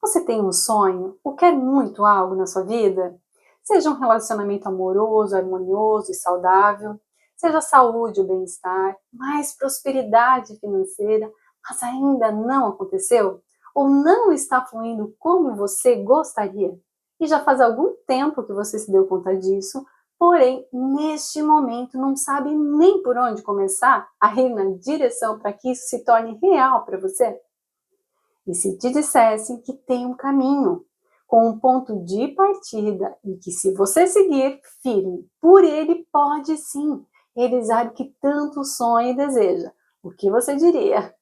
Você tem um sonho ou quer muito algo na sua vida? Seja um relacionamento amoroso, harmonioso e saudável, seja saúde ou bem-estar, mais prosperidade financeira, mas ainda não aconteceu? Ou não está fluindo como você gostaria? E já faz algum tempo que você se deu conta disso, porém, neste momento não sabe nem por onde começar a ir na direção para que isso se torne real para você? E se te dissessem que tem um caminho, com um ponto de partida, e que se você seguir firme por ele, pode sim realizar o que tanto sonha e deseja. O que você diria?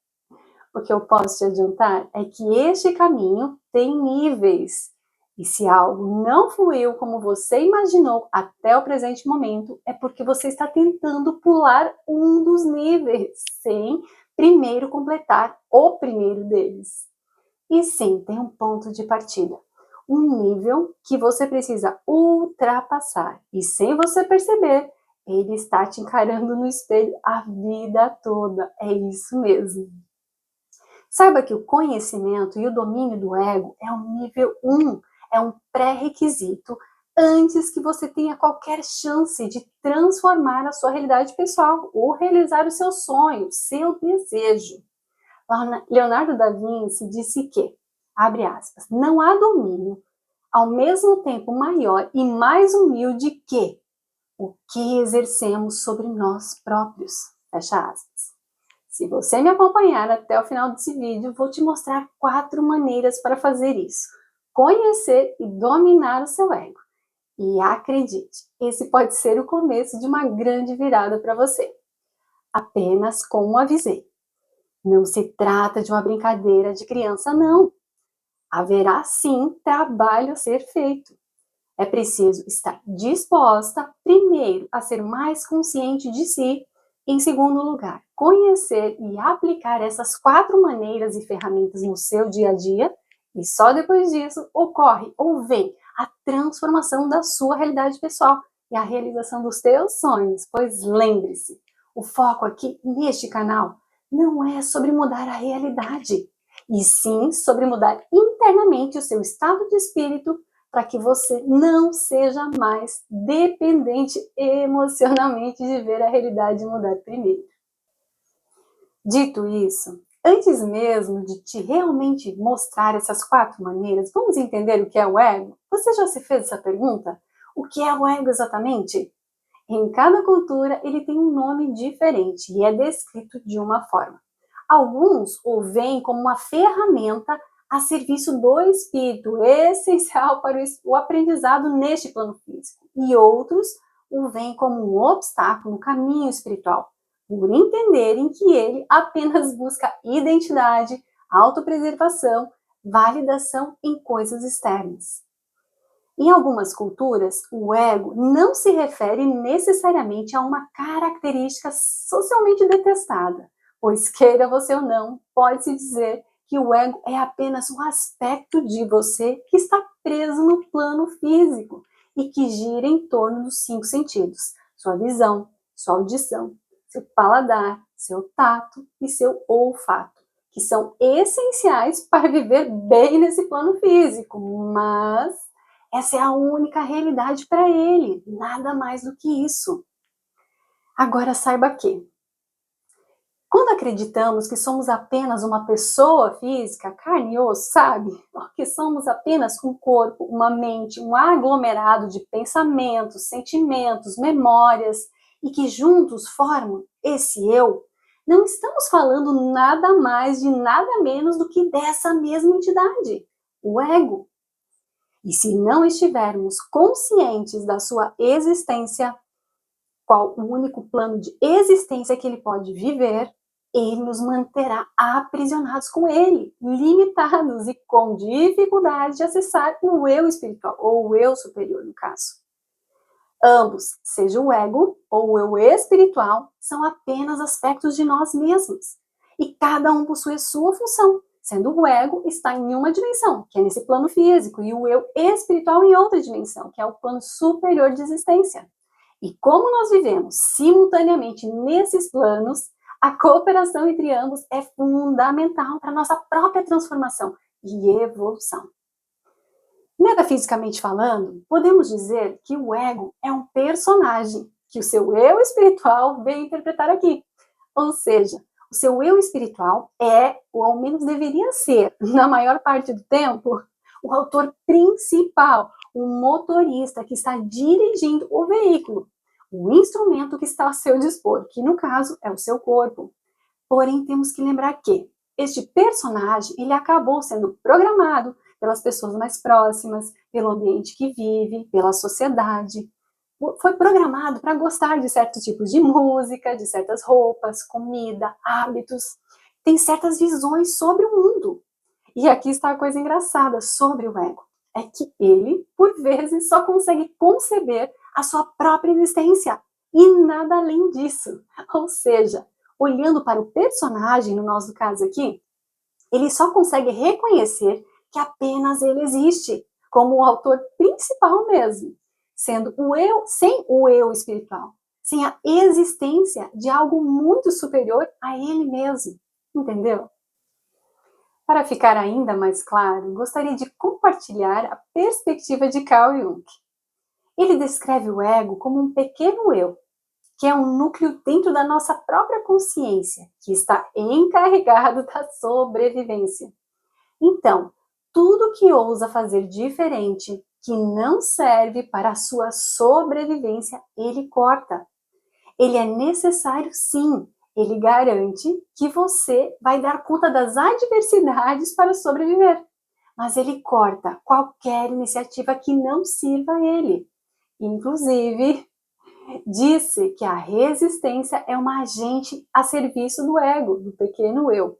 O que eu posso te adiantar é que este caminho tem níveis. E se algo não fluiu como você imaginou até o presente momento, é porque você está tentando pular um dos níveis, sem primeiro completar o primeiro deles. E sim, tem um ponto de partida, um nível que você precisa ultrapassar. E sem você perceber, ele está te encarando no espelho a vida toda. É isso mesmo. Saiba que o conhecimento e o domínio do ego é o nível 1, é um pré-requisito antes que você tenha qualquer chance de transformar a sua realidade pessoal ou realizar o seu sonho, seu desejo. Leonardo da Vinci disse que, abre aspas, não há domínio ao mesmo tempo maior e mais humilde que o que exercemos sobre nós próprios, fecha aspas. Se você me acompanhar até o final desse vídeo, vou te mostrar 4 maneiras para fazer isso. Conhecer e dominar o seu ego. E acredite, esse pode ser o começo de uma grande virada para você. Apenas como avisei. Não se trata de uma brincadeira de criança, não. Haverá sim trabalho a ser feito. É preciso estar disposta, primeiro, a ser mais consciente de si, em segundo lugar, conhecer e aplicar essas 4 maneiras e ferramentas no seu dia a dia, e só depois disso ocorre ou vem a transformação da sua realidade pessoal e a realização dos teus sonhos, pois lembre-se, o foco aqui neste canal não é sobre mudar a realidade, e sim sobre mudar internamente o seu estado de espírito para que você não seja mais dependente emocionalmente de ver a realidade mudar primeiro. Dito isso, antes mesmo de te realmente mostrar essas 4 maneiras, vamos entender o que é o ego? Você já se fez essa pergunta? O que é o ego exatamente? Em cada cultura ele tem um nome diferente e é descrito de uma forma. Alguns o veem como uma ferramenta a serviço do espírito, essencial para o aprendizado neste plano físico. E outros o veem como um obstáculo no caminho espiritual, por entenderem que ele apenas busca identidade, autopreservação, validação em coisas externas. Em algumas culturas, o ego não se refere necessariamente a uma característica socialmente detestada, pois queira você ou não, pode-se dizer que o ego é apenas um aspecto de você que está preso no plano físico e que gira em torno dos 5 sentidos: sua visão, sua audição, seu paladar, seu tato e seu olfato, que são essenciais para viver bem nesse plano físico, mas essa é a única realidade para ele, nada mais do que isso. Agora saiba que, quando acreditamos que somos apenas uma pessoa física, carne e osso, sabe? Que somos apenas um corpo, uma mente, um aglomerado de pensamentos, sentimentos, memórias, e que juntos formam esse eu, não estamos falando nada mais de nada menos do que dessa mesma entidade, o ego. E se não estivermos conscientes da sua existência, qual o único plano de existência que ele pode viver, ele nos manterá aprisionados com ele, limitados e com dificuldade de acessar o eu espiritual, ou o eu superior, no caso. Ambos, seja o ego ou o eu espiritual, são apenas aspectos de nós mesmos. E cada um possui sua função, sendo o ego está em uma dimensão, que é nesse plano físico, e o eu espiritual em outra dimensão, que é o plano superior de existência. E como nós vivemos simultaneamente nesses planos, a cooperação entre ambos é fundamental para a nossa própria transformação e evolução. Metafisicamente falando, podemos dizer que o ego é um personagem que o seu eu espiritual veio interpretar aqui. Ou seja, o seu eu espiritual é, ou ao menos deveria ser, na maior parte do tempo, o autor principal, o motorista que está dirigindo o veículo, o instrumento que está a seu dispor, que no caso é o seu corpo. Porém, temos que lembrar que este personagem, ele acabou sendo programado pelas pessoas mais próximas, pelo ambiente que vive, pela sociedade. Foi programado para gostar de certos tipos de música, de certas roupas, comida, hábitos. Tem certas visões sobre o mundo. E aqui está a coisa engraçada sobre o ego. É que ele, por vezes, só consegue conceber a sua própria existência e nada além disso. Ou seja, olhando para o personagem, no nosso caso aqui, ele só consegue reconhecer que apenas ele existe, como o autor principal mesmo, sendo o eu sem o eu espiritual, sem a existência de algo muito superior a ele mesmo, entendeu? Para ficar ainda mais claro, gostaria de compartilhar a perspectiva de Carl Jung. Ele descreve o ego como um pequeno eu, que é um núcleo dentro da nossa própria consciência, que está encarregado da sobrevivência. Então, tudo que ousa fazer diferente, que não serve para a sua sobrevivência, ele corta. Ele é necessário sim, ele garante que você vai dar conta das adversidades para sobreviver. Mas ele corta qualquer iniciativa que não sirva a ele. Inclusive, disse que a resistência é um agente a serviço do ego, do pequeno eu.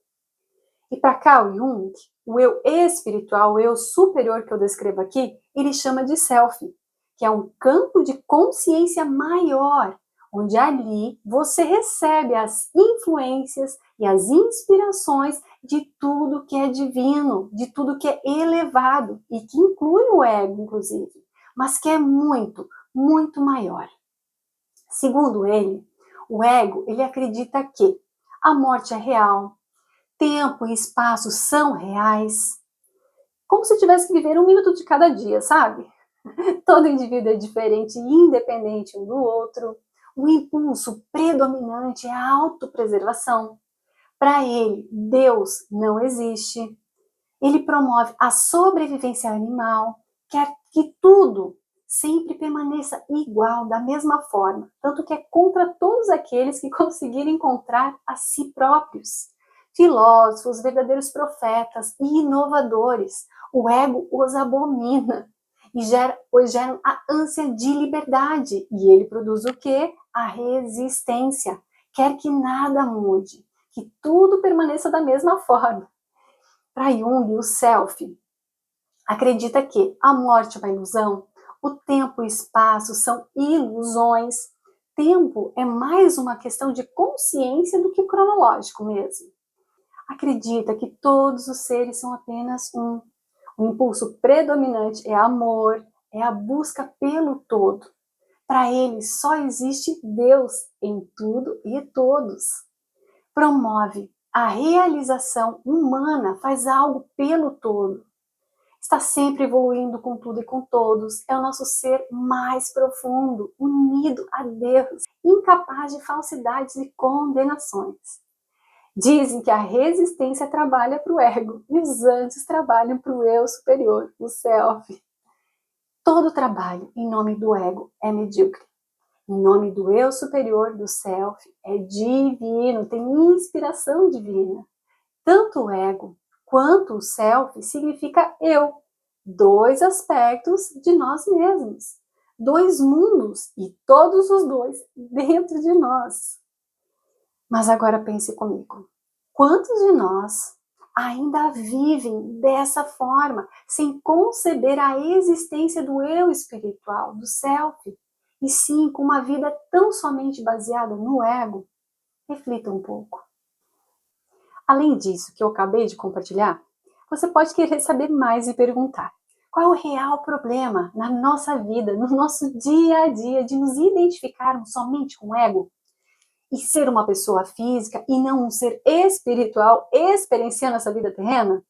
E para Carl Jung, o eu espiritual, o eu superior que eu descrevo aqui, ele chama de self, que é um campo de consciência maior, onde ali você recebe as influências e as inspirações de tudo que é divino, de tudo que é elevado e que inclui o ego, inclusive, mas que é muito, muito maior. Segundo ele, o ego, ele acredita que a morte é real, tempo e espaço são reais, como se tivesse que viver um minuto de cada dia, sabe? Todo indivíduo é diferente e independente um do outro. O impulso predominante é a autopreservação. Para ele, Deus não existe. Ele promove a sobrevivência animal, quer que tudo sempre permaneça igual, da mesma forma, tanto que é contra todos aqueles que conseguirem encontrar a si próprios. Filósofos, verdadeiros profetas e inovadores, o ego os abomina, pois geram a ânsia de liberdade, e ele produz o quê? A resistência. Quer que nada mude, que tudo permaneça da mesma forma. Para Jung, o self acredita que a morte é uma ilusão, o tempo e o espaço são ilusões. Tempo é mais uma questão de consciência do que cronológico mesmo. Acredita que todos os seres são apenas um. O impulso predominante é amor, é a busca pelo todo. Para ele, só existe Deus em tudo e todos. Promove a realização humana, faz algo pelo todo. Está sempre evoluindo com tudo e com todos. É o nosso ser mais profundo, unido a Deus, incapaz de falsidades e condenações. Dizem que a resistência trabalha para o ego e os anjos trabalham para o eu superior, o self. Todo trabalho em nome do ego é medíocre. Em nome do eu superior, do self, é divino, tem inspiração divina. Tanto o ego quanto o self significa eu, dois aspectos de nós mesmos, dois mundos e todos os dois dentro de nós. Mas agora pense comigo, quantos de nós ainda vivem dessa forma, sem conceber a existência do eu espiritual, do self, e sim com uma vida tão somente baseada no ego? Reflita um pouco. Além disso que eu acabei de compartilhar, você pode querer saber mais e perguntar: qual é o real problema na nossa vida, no nosso dia a dia, de nos identificarmos somente com o ego? E ser uma pessoa física e não um ser espiritual experienciando essa vida terrena?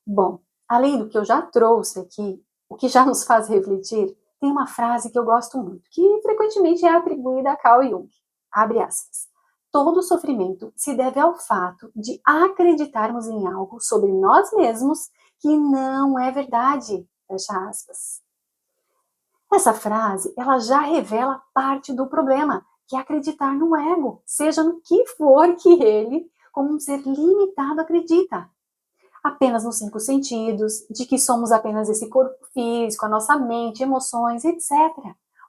Bom, além do que eu já trouxe aqui, o que já nos faz refletir, tem uma frase que eu gosto muito, que frequentemente é atribuída a Carl Jung. Abre aspas. Todo sofrimento se deve ao fato de acreditarmos em algo sobre nós mesmos que não é verdade. Fecha aspas. Essa frase, ela já revela parte do problema, que é acreditar no ego, seja no que for que ele, como um ser limitado, acredita. Apenas nos 5 sentidos, de que somos apenas esse corpo físico, a nossa mente, emoções, etc.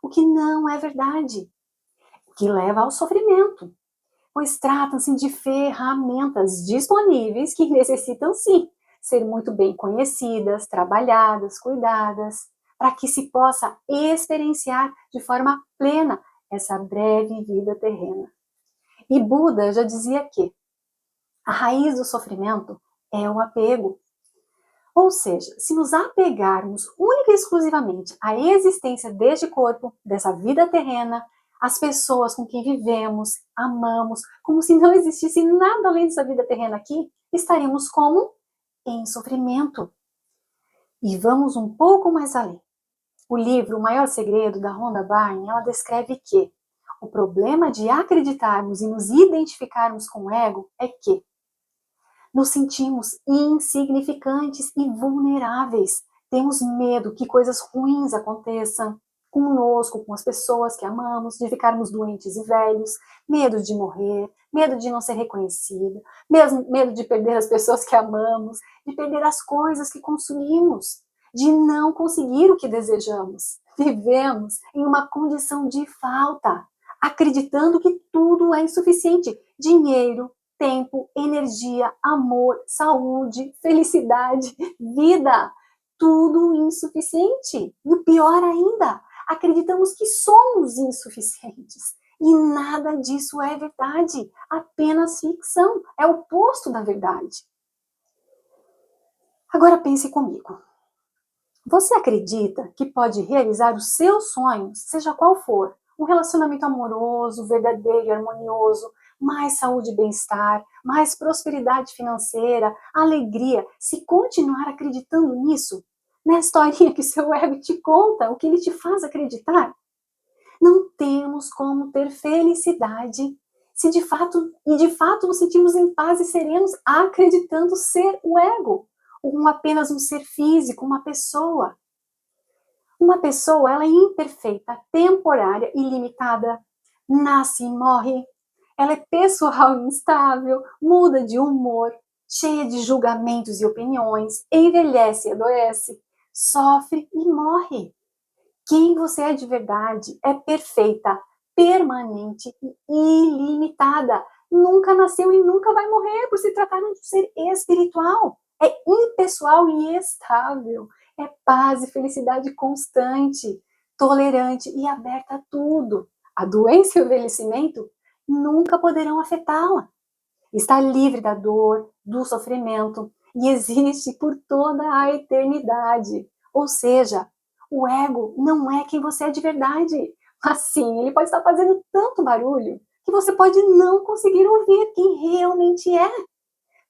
O que não é verdade, o que leva ao sofrimento, pois tratam-se de ferramentas disponíveis que necessitam sim ser muito bem conhecidas, trabalhadas, cuidadas, para que se possa experienciar de forma plena essa breve vida terrena. E Buda já dizia que a raiz do sofrimento é o apego. Ou seja, se nos apegarmos única e exclusivamente à existência deste corpo, dessa vida terrena, as pessoas com quem vivemos, amamos, como se não existisse nada além dessa vida terrena aqui, estaremos como? Em sofrimento. E vamos um pouco mais além. O livro O Maior Segredo, da Rhonda Byrne, ela descreve que o problema de acreditarmos e nos identificarmos com o ego é que nos sentimos insignificantes e vulneráveis. Temos medo que coisas ruins aconteçam conosco, com as pessoas que amamos, de ficarmos doentes e velhos, medo de morrer, medo de não ser reconhecido, medo de perder as pessoas que amamos, de perder as coisas que consumimos, de não conseguir o que desejamos. Vivemos em uma condição de falta, acreditando que tudo é insuficiente. Dinheiro, tempo, energia, amor, saúde, felicidade, vida, tudo insuficiente. E o pior ainda, acreditamos que somos insuficientes. E nada disso é verdade, apenas ficção, é o oposto da verdade. Agora pense comigo. Você acredita que pode realizar os seus sonhos, seja qual for, um relacionamento amoroso, verdadeiro e harmonioso, mais saúde e bem-estar, mais prosperidade financeira, alegria, se continuar acreditando nisso? Na historinha que seu ego te conta, o que ele te faz acreditar? Não temos como ter felicidade se de fato nos sentimos em paz e serenos acreditando ser o ego, ou apenas um ser físico, uma pessoa. Uma pessoa, ela é imperfeita, temporária e limitada. Nasce e morre. Ela é pessoal e instável, muda de humor, cheia de julgamentos e opiniões, envelhece e adoece, sofre e morre. Quem você é de verdade é perfeita, permanente e ilimitada. Nunca nasceu e nunca vai morrer por se tratar de um ser espiritual. É impessoal e estável. É paz e felicidade constante, tolerante e aberta a tudo. A doença e o envelhecimento nunca poderão afetá-la. Está livre da dor, do sofrimento e existe por toda a eternidade. Ou seja, o ego não é quem você é de verdade. Assim, ele pode estar fazendo tanto barulho que você pode não conseguir ouvir quem realmente é.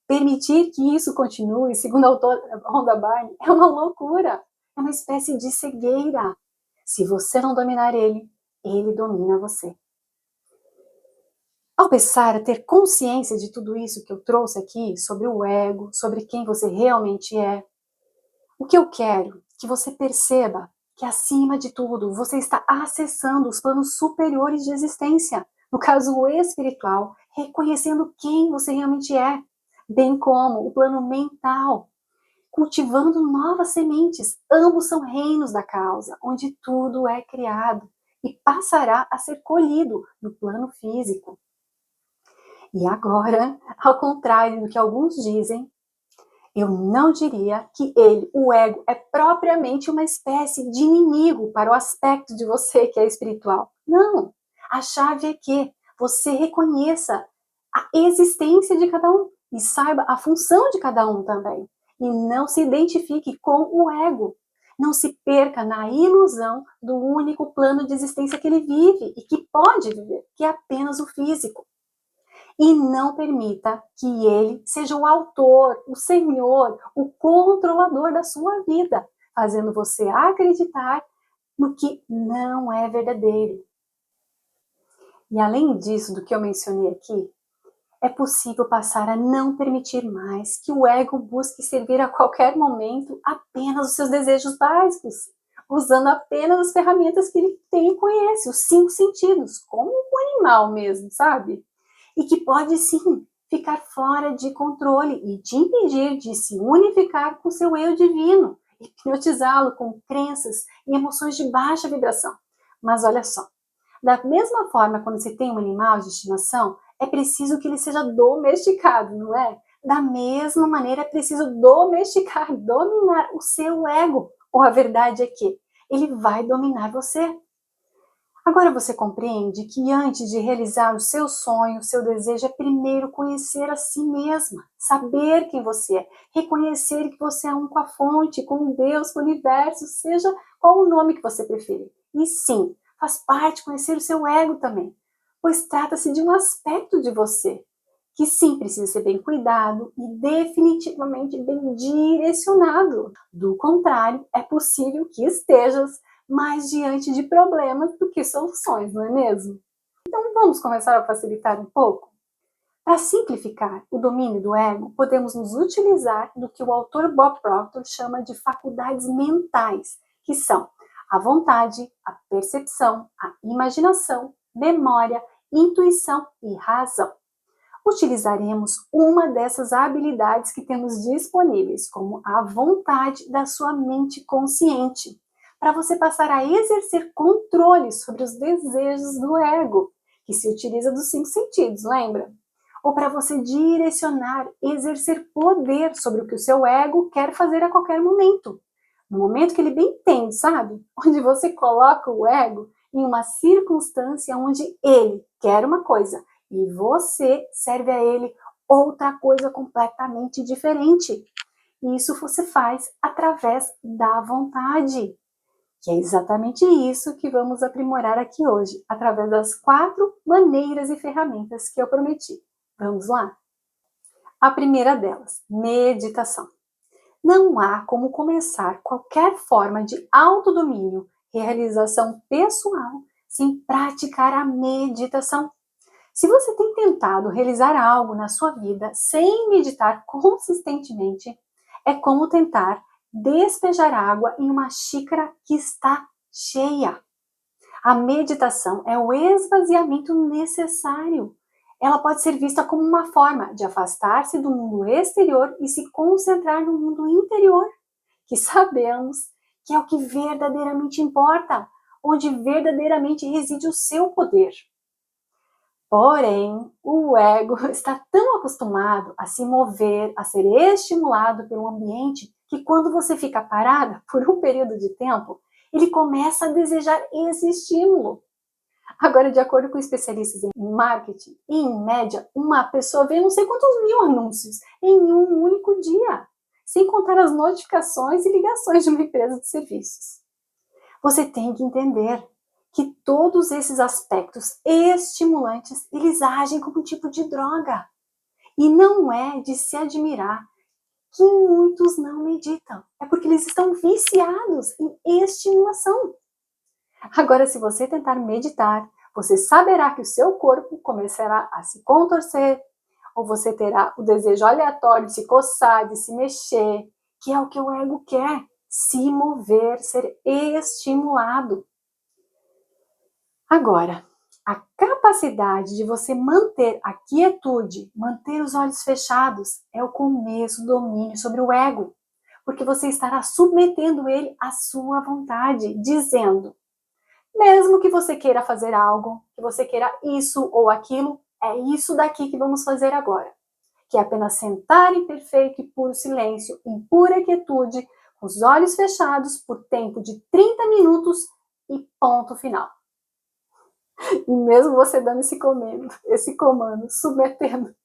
Permitir que isso continue, segundo a autora Rhonda Byrne, é uma loucura. É uma espécie de cegueira. Se você não dominar ele, ele domina você. Ao pensar a ter consciência de tudo isso que eu trouxe aqui, sobre o ego, sobre quem você realmente é, o que eu quero que você perceba que, acima de tudo, você está acessando os planos superiores de existência, no caso o espiritual, reconhecendo quem você realmente é, bem como o plano mental, cultivando novas sementes. Ambos são reinos da causa, onde tudo é criado e passará a ser colhido no plano físico. E agora, ao contrário do que alguns dizem, eu não diria que ele, o ego, é propriamente uma espécie de inimigo para o aspecto de você que é espiritual. Não! A chave é que você reconheça a existência de cada um e saiba a função de cada um também. E não se identifique com o ego. Não se perca na ilusão do único plano de existência que ele vive e que pode viver, que é apenas o físico. E não permita que ele seja o autor, o senhor, o controlador da sua vida, fazendo você acreditar no que não é verdadeiro. E além disso, do que eu mencionei aqui, é possível passar a não permitir mais que o ego busque servir a qualquer momento apenas os seus desejos básicos, usando apenas as ferramentas que ele tem e conhece, os 5 sentidos, como um animal mesmo, sabe? E que pode sim ficar fora de controle e te impedir de se unificar com seu eu divino, hipnotizá-lo com crenças e emoções de baixa vibração. Mas olha só, da mesma forma, quando você tem um animal de estimação, é preciso que ele seja domesticado, não é? Da mesma maneira, é preciso domesticar, dominar o seu ego. Ou a verdade é que ele vai dominar você. Agora você compreende que antes de realizar o seu sonho, o seu desejo é primeiro conhecer a si mesma, saber quem você é, reconhecer que você é um com a fonte, com Deus, com o universo, seja qual o nome que você preferir. E sim, faz parte conhecer o seu ego também, pois trata-se de um aspecto de você, que sim precisa ser bem cuidado e definitivamente bem direcionado. Do contrário, é possível que estejas mais diante de problemas do que soluções, não é mesmo? Então vamos começar a facilitar um pouco? Para simplificar o domínio do ego, podemos nos utilizar do que o autor Bob Proctor chama de faculdades mentais, que são a vontade, a percepção, a imaginação, memória, intuição e razão. Utilizaremos uma dessas habilidades que temos disponíveis, como a vontade da sua mente consciente, para você passar a exercer controle sobre os desejos do ego, que se utiliza dos 5 sentidos, lembra? Ou para você direcionar, exercer poder sobre o que o seu ego quer fazer a qualquer momento. No momento que ele bem entende, sabe? Onde você coloca o ego em uma circunstância onde ele quer uma coisa e você serve a ele outra coisa completamente diferente. E isso você faz através da vontade, que é exatamente isso que vamos aprimorar aqui hoje, através das 4 maneiras e ferramentas que eu prometi. Vamos lá? A primeira delas, meditação. Não há como começar qualquer forma de autodomínio, realização pessoal, sem praticar a meditação. Se você tem tentado realizar algo na sua vida sem meditar consistentemente, é como tentar despejar água em uma xícara que está cheia. A meditação é o esvaziamento necessário. Ela pode ser vista como uma forma de afastar-se do mundo exterior e se concentrar no mundo interior, que sabemos que é o que verdadeiramente importa, onde verdadeiramente reside o seu poder. Porém, o ego está tão acostumado a se mover, a ser estimulado pelo ambiente, que quando você fica parada por um período de tempo, ele começa a desejar esse estímulo. Agora, de acordo com especialistas em marketing, em média, uma pessoa vê não sei quantos mil anúncios em um único dia, sem contar as notificações e ligações de uma empresa de serviços. Você tem que entender que todos esses aspectos estimulantes, eles agem como um tipo de droga. E não é de se admirar que muitos não meditam. É porque eles estão viciados em estimulação. Agora, se você tentar meditar, você saberá que o seu corpo começará a se contorcer, ou você terá o desejo aleatório de se coçar, de se mexer, que é o que o ego quer, se mover, ser estimulado. Agora, a capacidade de você manter a quietude, manter os olhos fechados, é o começo do domínio sobre o ego, porque você estará submetendo ele à sua vontade, dizendo: mesmo que você queira fazer algo, que você queira isso ou aquilo, é isso daqui que vamos fazer agora. Que é apenas sentar em perfeito e puro silêncio, em pura quietude, com os olhos fechados por tempo de 30 minutos e ponto final. E mesmo você dando esse comando, submetendo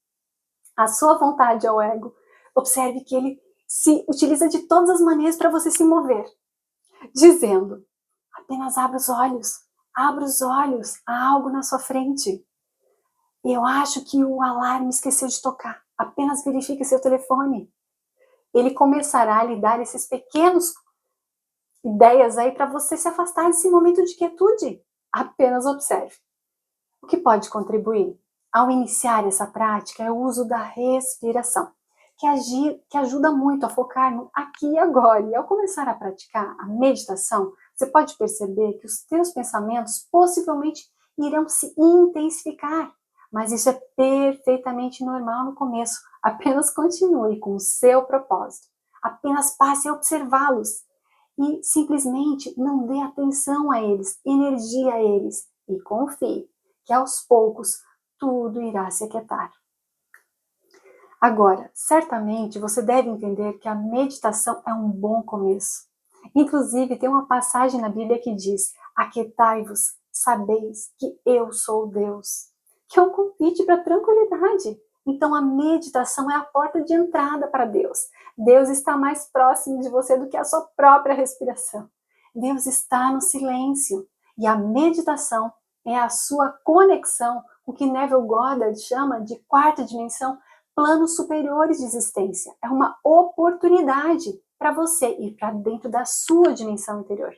a sua vontade ao ego, observe que ele se utiliza de todas as maneiras para você se mover, dizendo: apenas abra os olhos, há algo na sua frente. Eu acho que o alarme esqueceu de tocar, apenas verifique seu telefone. Ele começará a lhe dar esses pequenos ideias aí para você se afastar desse momento de quietude. Apenas observe. O que pode contribuir? Ao iniciar essa prática é o uso da respiração, que ajuda muito a focar no aqui e agora. E ao começar a praticar a meditação, você pode perceber que os teus pensamentos possivelmente irão se intensificar. Mas isso é perfeitamente normal no começo. Apenas continue com o seu propósito. Apenas passe a observá-los e simplesmente não dê atenção a eles, energia a eles e confie que aos poucos tudo irá se aquietar. Agora, certamente você deve entender que a meditação é um bom começo. Inclusive, tem uma passagem na Bíblia que diz: aquietai-vos, sabeis que eu sou Deus. Que é um convite para tranquilidade. Então, a meditação é a porta de entrada para Deus. Deus está mais próximo de você do que a sua própria respiração. Deus está no silêncio. E a meditação é a sua conexão com o que Neville Goddard chama de quarta dimensão, planos superiores de existência. É uma oportunidade para você ir para dentro da sua dimensão interior.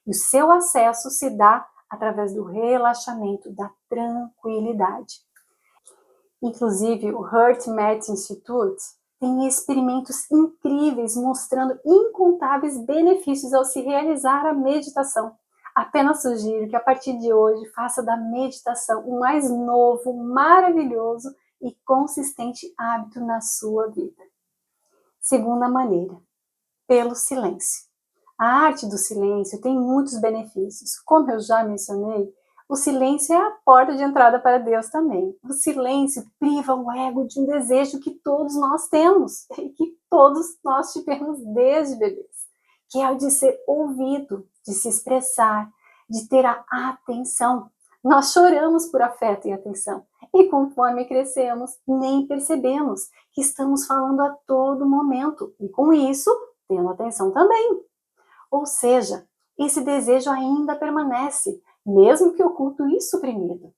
E o seu acesso se dá através do relaxamento, da tranquilidade. Inclusive, o HeartMath Institute tem experimentos incríveis mostrando incontáveis benefícios ao se realizar a meditação. Apenas sugiro que a partir de hoje faça da meditação o mais novo, maravilhoso e consistente hábito na sua vida. Segunda maneira, pelo silêncio. A arte do silêncio tem muitos benefícios. Como eu já mencionei, o silêncio é a porta de entrada para Deus também. O silêncio priva o ego de um desejo que todos nós temos e que todos nós tivemos desde bebês, que é o de ser ouvido, de se expressar, de ter a atenção. Nós choramos por afeto e atenção. E conforme crescemos, nem percebemos que estamos falando a todo momento. E com isso, tendo atenção também. Ou seja, esse desejo ainda permanece, mesmo que oculto e suprimido.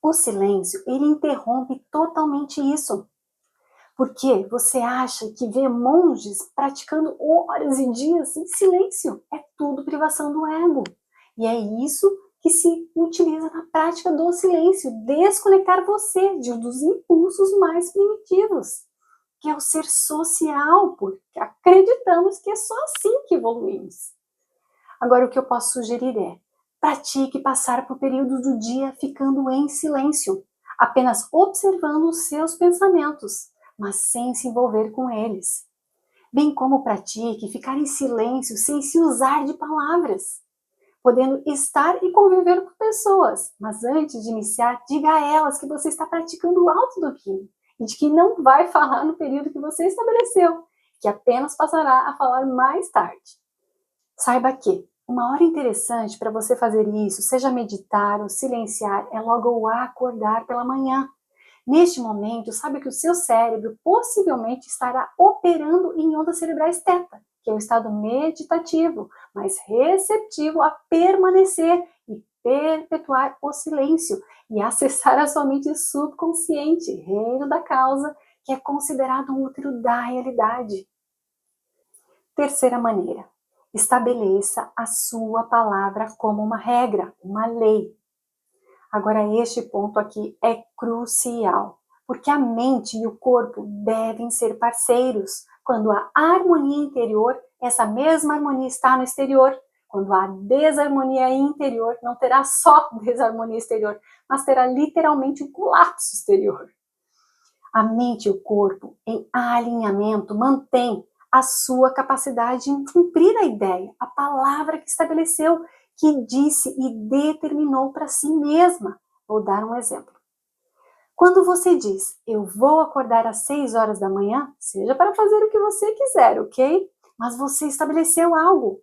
O silêncio, ele interrompe totalmente isso. Porque você acha que vê monges praticando horas e dias em silêncio? É tudo privação do ego. E é isso que se utiliza na prática do silêncio, desconectar você de um dos impulsos mais primitivos, que é o ser social, porque acreditamos que é só assim que evoluímos. Agora, o que eu posso sugerir é: pratique passar por períodos do dia ficando em silêncio, apenas observando os seus pensamentos, mas sem se envolver com eles. Bem como pratique ficar em silêncio sem se usar de palavras, podendo estar e conviver com pessoas, mas antes de iniciar, diga a elas que você está praticando o autodomínio e de que não vai falar no período que você estabeleceu, que apenas passará a falar mais tarde. Saiba que uma hora interessante para você fazer isso, seja meditar ou silenciar, é logo ao acordar pela manhã. Neste momento, sabe que o seu cérebro possivelmente estará operando em ondas cerebrais θ, que é o estado meditativo, mas receptivo a permanecer e perpetuar o silêncio e acessar a sua mente subconsciente, reino da causa, que é considerado um útero da realidade. Terceira maneira, estabeleça a sua palavra como uma regra, uma lei. Agora, este ponto aqui é crucial, porque a mente e o corpo devem ser parceiros. Quando há harmonia interior, essa mesma harmonia está no exterior. Quando há desarmonia interior, não terá só desarmonia exterior, mas terá literalmente um colapso exterior. A mente e o corpo em alinhamento mantém a sua capacidade em cumprir a ideia, a palavra que estabeleceu, que disse e determinou para si mesma. Vou dar um exemplo. Quando você diz, eu vou acordar às 6 horas da manhã, seja para fazer o que você quiser, ok? Mas você estabeleceu algo.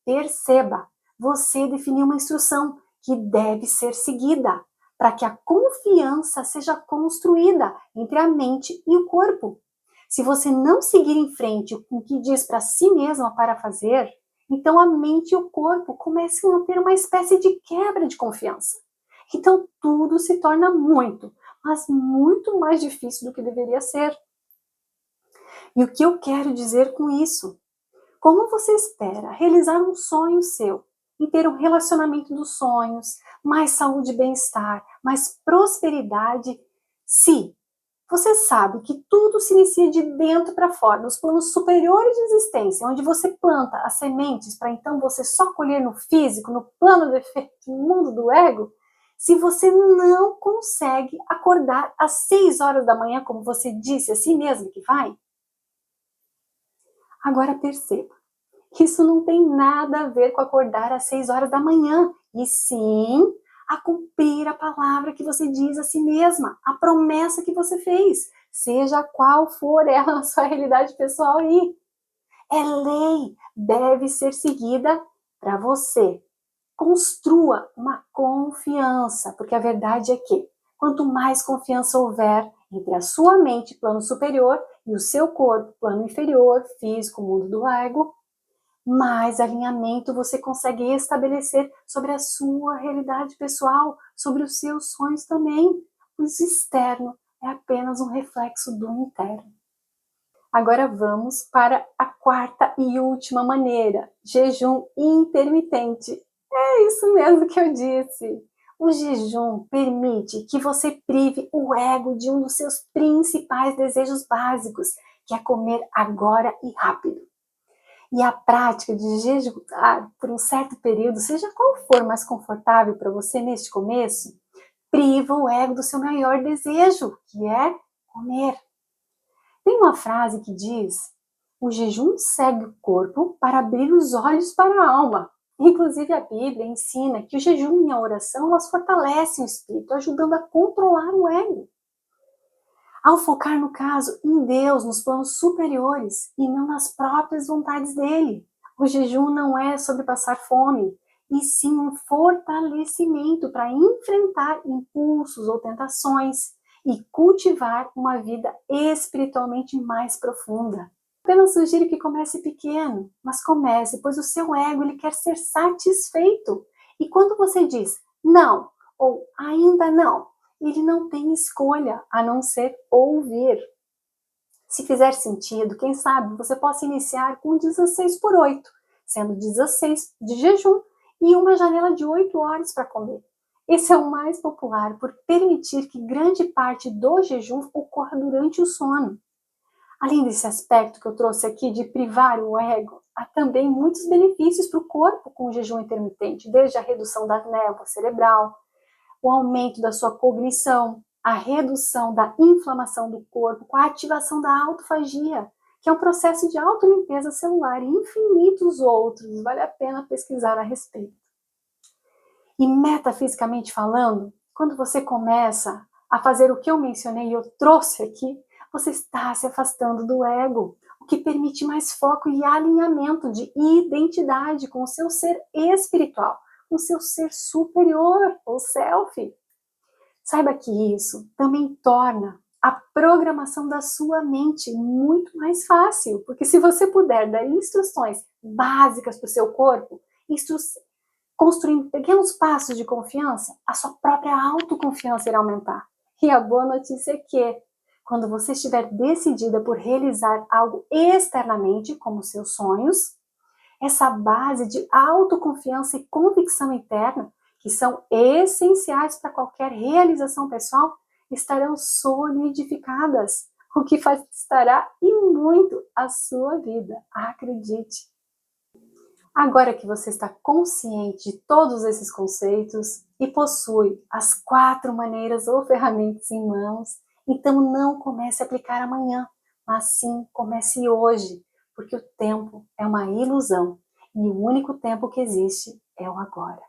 Perceba, você definiu uma instrução que deve ser seguida para que a confiança seja construída entre a mente e o corpo. Se você não seguir em frente com o que diz para si mesma para fazer, então a mente e o corpo começam a ter uma espécie de quebra de confiança. Então tudo se torna muito, mas muito mais difícil do que deveria ser. E o que eu quero dizer com isso? Como você espera realizar um sonho seu e ter um relacionamento dos sonhos, mais saúde e bem-estar, mais prosperidade, se você sabe que tudo se inicia de dentro para fora, nos planos superiores de existência, onde você planta as sementes para então você só colher no físico, no plano do efeito, no mundo do ego? Se você não consegue acordar às 6 horas da manhã, como você disse a si mesmo que vai? Agora perceba, isso não tem nada a ver com acordar às 6 horas da manhã, e sim a cumprir a palavra que você diz a si mesma, a promessa que você fez, seja qual for ela na sua realidade pessoal aí. É lei, deve ser seguida para você. Construa uma confiança, porque a verdade é que quanto mais confiança houver entre a sua mente, plano superior, e o seu corpo, plano inferior, físico, mundo do ego, mais alinhamento você consegue estabelecer sobre a sua realidade pessoal, sobre os seus sonhos também. O externo é apenas um reflexo do interno. Agora vamos para a quarta e última maneira, jejum intermitente. É isso mesmo que eu disse. O jejum permite que você prive o ego de um dos seus principais desejos básicos, que é comer agora e rápido. E a prática de jejuar por um certo período, seja qual for mais confortável para você neste começo, priva o ego do seu maior desejo, que é comer. Tem uma frase que diz: o jejum segue o corpo para abrir os olhos para a alma. Inclusive a Bíblia ensina que o jejum e a oração elas fortalecem o espírito, ajudando a controlar o ego. Ao focar, no caso, em Deus, nos planos superiores e não nas próprias vontades dele. O jejum não é sobre passar fome, e sim um fortalecimento para enfrentar impulsos ou tentações e cultivar uma vida espiritualmente mais profunda. Apenas sugiro que comece pequeno, mas comece, pois o seu ego ele quer ser satisfeito. E quando você diz não ou ainda não, ele não tem escolha a não ser ouvir. Se fizer sentido, quem sabe você possa iniciar com 16 por 8, sendo 16 de jejum e uma janela de 8 horas para comer. Esse é o mais popular por permitir que grande parte do jejum ocorra durante o sono. Além desse aspecto que eu trouxe aqui de privar o ego, há também muitos benefícios para o corpo com o jejum intermitente, desde a redução da névoa cerebral, o aumento da sua cognição, a redução da inflamação do corpo, com a ativação da autofagia, que é um processo de autolimpeza celular e infinitos outros, vale a pena pesquisar a respeito. E metafisicamente falando, quando você começa a fazer o que eu mencionei e eu trouxe aqui, você está se afastando do ego, o que permite mais foco e alinhamento de identidade com o seu ser espiritual, com o seu ser superior, ou self. Saiba que isso também torna a programação da sua mente muito mais fácil, porque se você puder dar instruções básicas para o seu corpo, construindo pequenos passos de confiança, a sua própria autoconfiança irá aumentar. E a boa notícia é que, quando você estiver decidida por realizar algo externamente, como seus sonhos, essa base de autoconfiança e convicção interna, que são essenciais para qualquer realização pessoal, estarão solidificadas, o que facilitará e muito a sua vida, acredite. Agora que você está consciente de todos esses conceitos e possui as 4 maneiras ou ferramentas em mãos, então não comece a aplicar amanhã, mas sim comece hoje, porque o tempo é uma ilusão e o único tempo que existe é o agora.